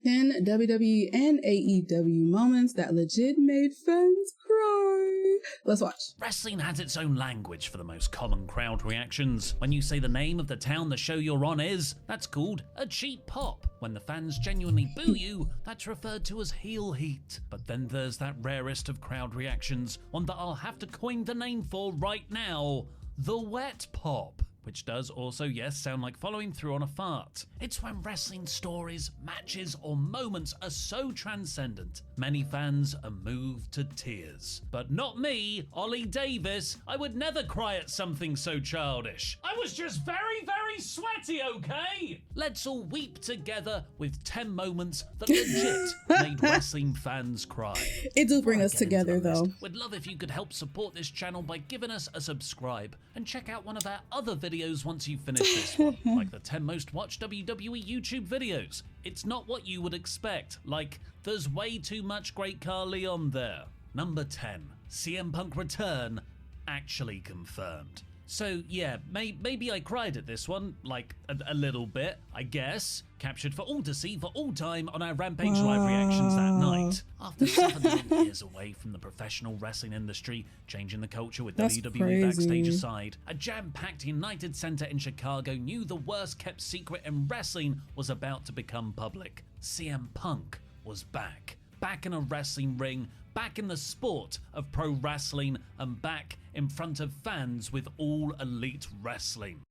10 WWE and AEW moments that legit made fans cry. Let's watch. Wrestling has its own language for the most common crowd reactions. When you say the name of the town the show you're on is, that's called a cheap pop. When the fans genuinely boo you, that's referred to as heel heat. But then there's that rarest of crowd reactions, one that I'll have to coin the name for right now, the wet pop. Which does also, yes, sound like following through on a fart. It's when wrestling stories, matches, or moments are so transcendent, many fans are moved to tears. But not me, Ollie Davis. I would never cry at something so childish. I was just very, very sweaty, okay? Let's all weep together with 10 moments that legit made wrestling fans cry. It do bring us together, though. We'd love if you could help support this channel by giving us a subscribe and check out one of our other videos once you finish this one, like the 10 most watched WWE YouTube videos. It's not what you would expect, like there's way too much Great Khali on there. Number 10, CM Punk return actually confirmed. So yeah, maybe I cried at this one, like a little bit, I guess. Captured for all to see for all time on our Rampage Live reactions that night. After 7 years away from the professional wrestling industry, changing the culture with WWE backstage aside, a jam-packed United Center in Chicago knew the worst kept secret in wrestling was about to become public. CM Punk was back. Back in a wrestling ring, back in the sport of pro wrestling, and back in front of fans with All Elite Wrestling.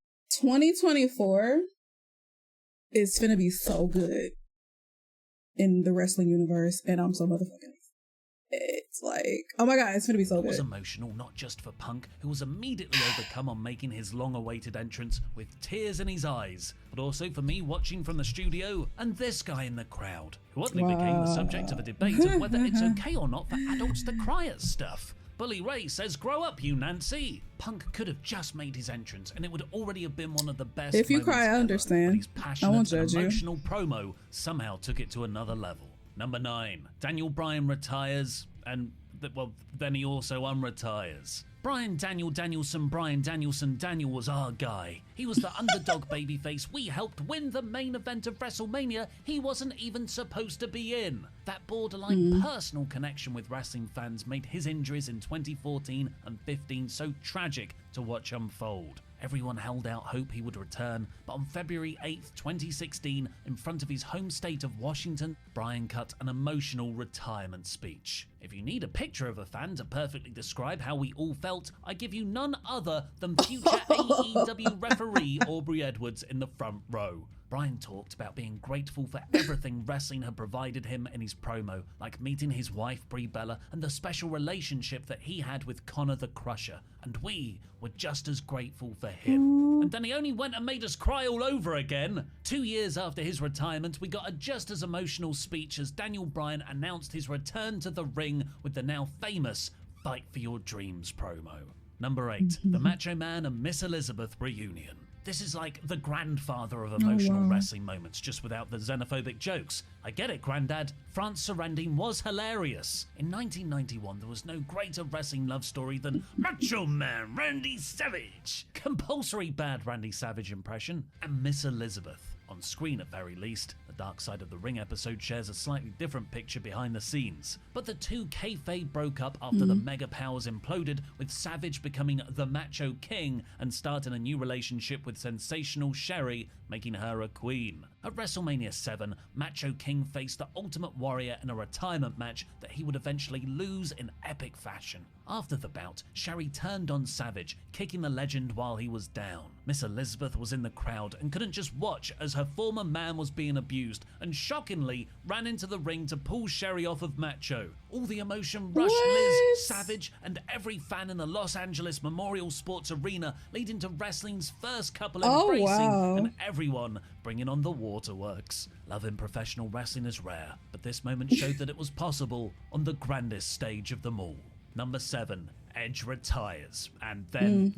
2024 is finna be so good in the wrestling universe, and I'm so motherfucking. It's like, oh my god, it's finna be so good. It was emotional not just for Punk, who was immediately overcome on making his long-awaited entrance with tears in his eyes, but also for me watching from the studio and this guy in the crowd, who oddly became the subject of a debate of whether it's okay or not for adults to cry at stuff. Bully Ray says, "Grow up, you Nancy." Punk could have just made his entrance, and it would already have been one of the best. If you cry, I understand. But his passionate and emotional promo somehow took it to another level. Number 9, Daniel Bryan retires, and well, then he also unretires. Bryan Danielson Daniel was our guy. He was the underdog babyface we helped win the main event of WrestleMania he wasn't even supposed to be in. That borderline personal connection with wrestling fans made his injuries in 2014 and 15 so tragic to watch unfold. Everyone held out hope he would return, but on February 8th, 2016, in front of his home state of Washington, Bryan cut an emotional retirement speech. If you need a picture of a fan to perfectly describe how we all felt, I give you none other than future AEW referee Aubrey Edwards in the front row. Bryan talked about being grateful for everything wrestling had provided him in his promo, like meeting his wife Brie Bella and the special relationship that he had with Connor the Crusher, and we were just as grateful for him. And then he only went and made us cry all over again. 2 years after his retirement, we got a just as emotional speech as Daniel Bryan announced his return to the ring with the now famous Fight for Your Dreams promo. Number 8, the Macho Man and Miss Elizabeth reunion. This is like the grandfather of emotional wrestling moments, just without the xenophobic jokes. I get it, Grandad. France surrendering was hilarious. In 1991, there was no greater wrestling love story than Macho Man Randy Savage, compulsory bad Randy Savage impression, and Miss Elizabeth. On screen at very least, the Dark Side of the Ring episode shares a slightly different picture behind the scenes. But the two kayfabe broke up after the Mega Powers imploded, with Savage becoming the Macho King and starting a new relationship with sensational Sherry, making her a queen. At WrestleMania 7, Macho King faced the Ultimate Warrior in a retirement match that he would eventually lose in epic fashion. After the bout, Sherry turned on Savage, kicking the legend while he was down. Miss Elizabeth was in the crowd and couldn't just watch as her former man was being abused, and shockingly ran into the ring to pull Sherry off of Macho. All the emotion rushed Liz, Savage, and every fan in the Los Angeles Memorial Sports Arena, leading to wrestling's first couple embracing and everyone bringing on the waterworks. Love in professional wrestling is rare, but this moment showed that it was possible on the grandest stage of them all. Number 7, Edge retires, and then,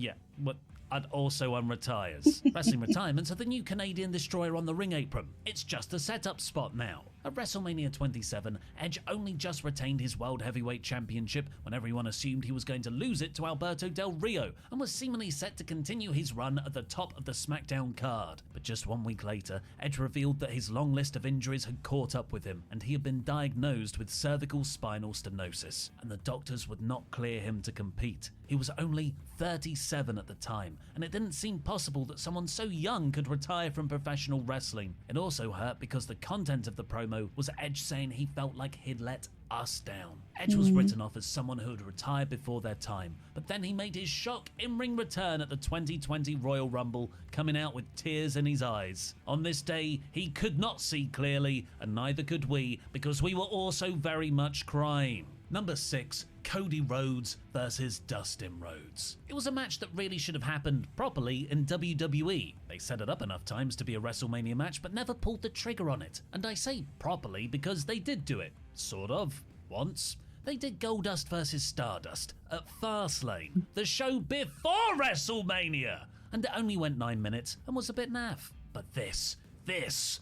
I'd also unretires. Wrestling retirements are the new Canadian destroyer on the ring apron. It's just a setup spot now. At WrestleMania 27, Edge only just retained his World Heavyweight Championship when everyone assumed he was going to lose it to Alberto Del Rio and was seemingly set to continue his run at the top of the SmackDown card. But just 1 week later, Edge revealed that his long list of injuries had caught up with him and he had been diagnosed with cervical spinal stenosis, and the doctors would not clear him to compete. He was only 37 at the time, and it didn't seem possible that someone so young could retire from professional wrestling. It also hurt because the content of the promo was Edge saying he felt like he'd let us down. Edge was written off as someone who had retired before their time, but then he made his shock in-ring return at the 2020 Royal Rumble, coming out with tears in his eyes. On this day, he could not see clearly, and neither could we, because we were also very much crying. Number 6, Cody Rhodes versus Dustin Rhodes. It was a match that really should have happened properly in WWE. They set it up enough times to be a WrestleMania match, but never pulled the trigger on it. And I say properly because they did do it. Sort of. Once. They did Goldust versus Stardust at Fastlane, the show before WrestleMania. And it only went 9 minutes and was a bit naff. But this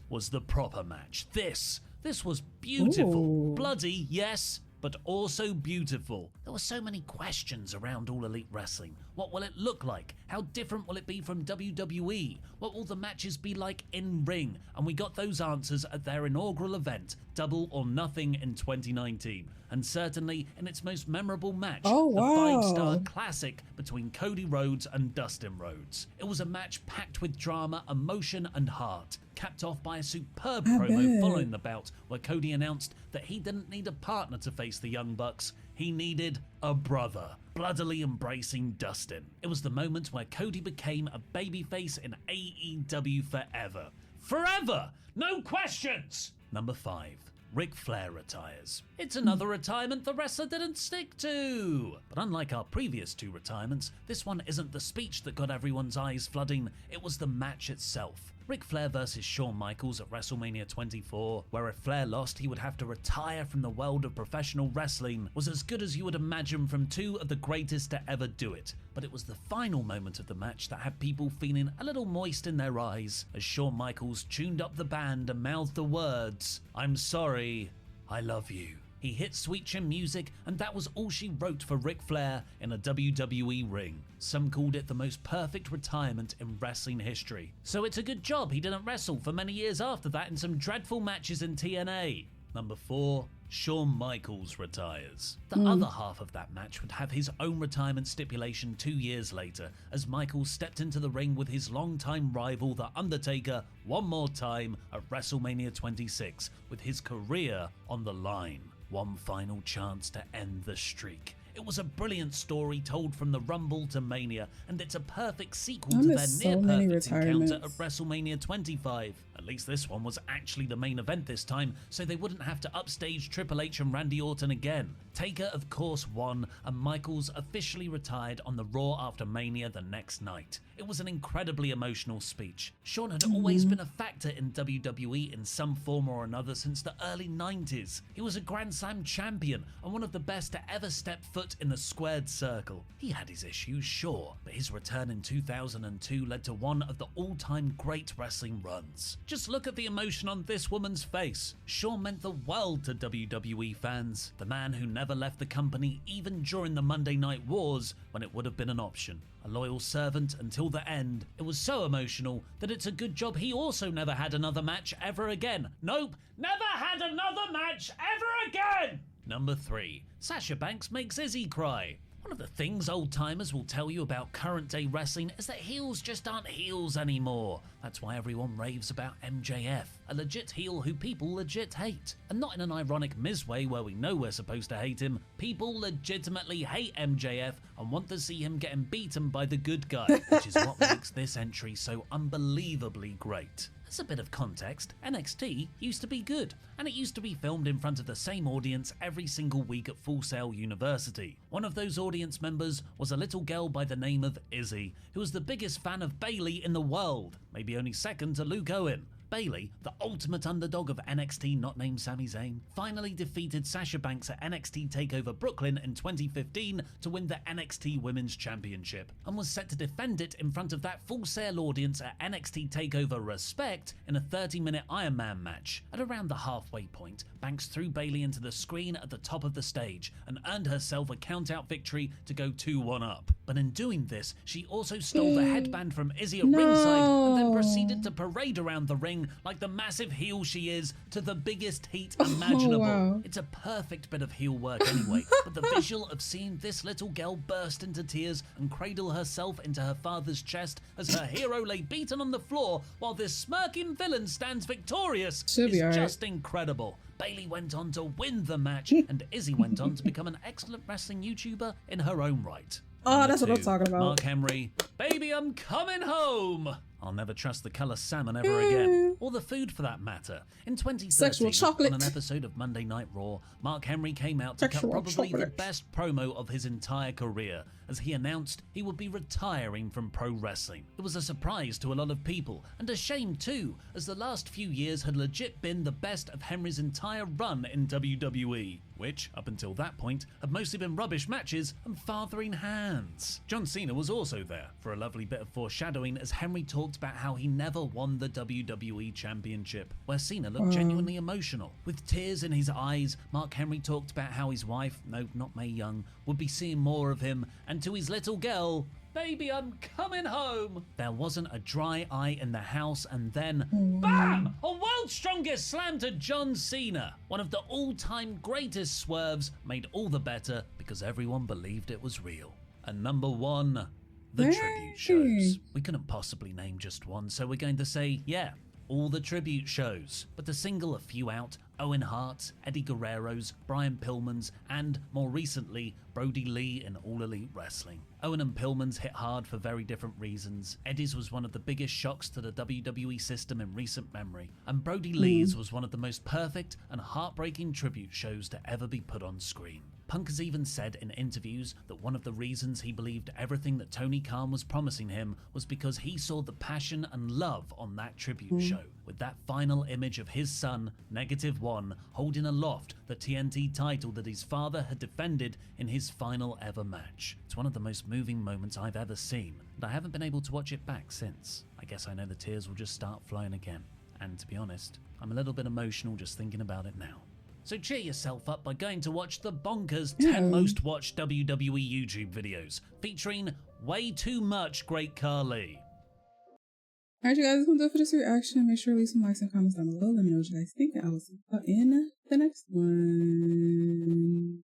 was the proper match. This was beautiful. Ooh. Bloody, yes, but also beautiful. There were so many questions around All Elite Wrestling. What will it look like? How different will it be from WWE? What will the matches be like in ring? And we got those answers at their inaugural event, Double or Nothing, in 2019. And certainly in its most memorable match, the 5-star classic between Cody Rhodes and Dustin Rhodes. It was a match packed with drama, emotion, and heart, capped off by a superb promo following the bout where Cody announced that he didn't need a partner to face the Young Bucks, he needed a brother, bloodily embracing Dustin. It was the moment where Cody became a babyface in AEW forever. Forever! No questions! Number 5. Ric Flair retires. It's another retirement the wrestler didn't stick to. But unlike our previous 2 retirements, this one isn't the speech that got everyone's eyes flooding, it was the match itself. Ric Flair versus Shawn Michaels at WrestleMania 24, where if Flair lost he would have to retire from the world of professional wrestling, was as good as you would imagine from 2 of the greatest to ever do it. But it was the final moment of the match that had people feeling a little moist in their eyes, as Shawn Michaels tuned up the band and mouthed the words, "I'm sorry, I love you." He hit Sweet Chin Music, and that was all she wrote for Ric Flair in a WWE ring. Some called it the most perfect retirement in wrestling history. So it's a good job he didn't wrestle for many years after that in some dreadful matches in TNA. Number 4, Shawn Michaels retires. The other half of that match would have his own retirement stipulation 2 years later, as Michaels stepped into the ring with his longtime rival, The Undertaker, one more time at WrestleMania 26, with his career on the line. One final chance to end the streak. It was a brilliant story told from the Rumble to Mania, and it's a perfect sequel to their near-perfect encounter at WrestleMania 25. At least this one was actually the main event this time, so they wouldn't have to upstage Triple H and Randy Orton again. Taker, of course, won, and Michaels officially retired on the Raw after Mania the next night. It was an incredibly emotional speech. Shawn had always been a factor in WWE in some form or another since the early 90s. He was a Grand Slam champion and one of the best to ever step foot in the squared circle. He had his issues, sure, but his return in 2002 led to one of the all-time great wrestling runs. Just look at the emotion on this woman's face. Shawn meant the world to WWE fans. The man who never left the company even during the Monday Night Wars when it would have been an option. A loyal servant until the end. It was so emotional that it's a good job he also never had another match ever again. Nope, never had another match ever again! Number 3. Sasha Banks makes Izzy cry. One of the things old-timers will tell you about current-day wrestling is that heels just aren't heels anymore. That's why everyone raves about MJF, a legit heel who people legit hate. And not in an ironic Miz way where we know we're supposed to hate him. People legitimately hate MJF and want to see him getting beaten by the good guy, which is what makes this entry so unbelievably great. As a bit of context, NXT used to be good, and it used to be filmed in front of the same audience every single week at Full Sail University. One of those audience members was a little girl by the name of Izzy, who was the biggest fan of Bayley in the world, maybe only second to Luke Owen. Bayley, the ultimate underdog of NXT not named Sami Zayn, finally defeated Sasha Banks at NXT TakeOver Brooklyn in 2015 to win the NXT Women's Championship, and was set to defend it in front of that Full Sail audience at NXT TakeOver Respect in a 30-minute Iron Man match. At around the halfway point, Banks threw Bayley into the screen at the top of the stage and earned herself a count-out victory to go 2-1 up. But in doing this, she also stole the headband from Izzy at ringside and then proceeded to parade around the ring like the massive heel she is to the biggest heat imaginable. Wow. It's a perfect bit of heel work anyway, but the visual of seeing this little girl burst into tears and cradle herself into her father's chest as her hero lay beaten on the floor while this smirking villain stands victorious is just incredible. Bayley went on to win the match, and Izzy went on to become an excellent wrestling YouTuber in her own right. Oh, that's what I'm talking about. Mark Henry, baby, I'm coming home. I'll never trust the colour salmon ever again, or the food for that matter. In 2013, on an episode of Monday Night Raw, Mark Henry came out to cut probably the best promo of his entire career, as he announced he would be retiring from pro wrestling. It was a surprise to a lot of people, and a shame too, as the last few years had legit been the best of Henry's entire run in WWE, which, up until that point, had mostly been rubbish matches and fathering hands. John Cena was also there for a lovely bit of foreshadowing as Henry talked about how he never won the WWE Championship, where Cena looked genuinely emotional. With tears in his eyes, Mark Henry talked about how his wife, no, not Mae Young, would be seeing more of him, and to his little girl, baby, I'm coming home. There wasn't a dry eye in the house, and then, BAM! A world's strongest slam to John Cena. One of the all-time greatest swerves, made all the better because everyone believed it was real. And number one, the tribute shows. We couldn't possibly name just one, so we're going to say, yeah, all the tribute shows. But to single a few out, Owen Hart's, Eddie Guerrero's, Brian Pillman's, and more recently, Brody Lee in All Elite Wrestling. Owen and Pillman's hit hard for very different reasons. Eddie's was one of the biggest shocks to the WWE system in recent memory, and Brody Lee's was one of the most perfect and heartbreaking tribute shows to ever be put on screen. Punk has even said in interviews that one of the reasons he believed everything that Tony Khan was promising him was because he saw the passion and love on that tribute show, with that final image of his son, -1, holding aloft the TNT title that his father had defended in his final ever match. It's one of the most moving moments I've ever seen, and I haven't been able to watch it back since. I guess I know the tears will just start flowing again, and to be honest, I'm a little bit emotional just thinking about it now. So cheer yourself up by going to watch the bonkers 10 most watched WWE YouTube videos, featuring way too much Great Khali. Alright, you guys, that's going to do it for this reaction. Make sure to leave some likes and comments down below. Let me know what you guys think, and I will see you in the next one.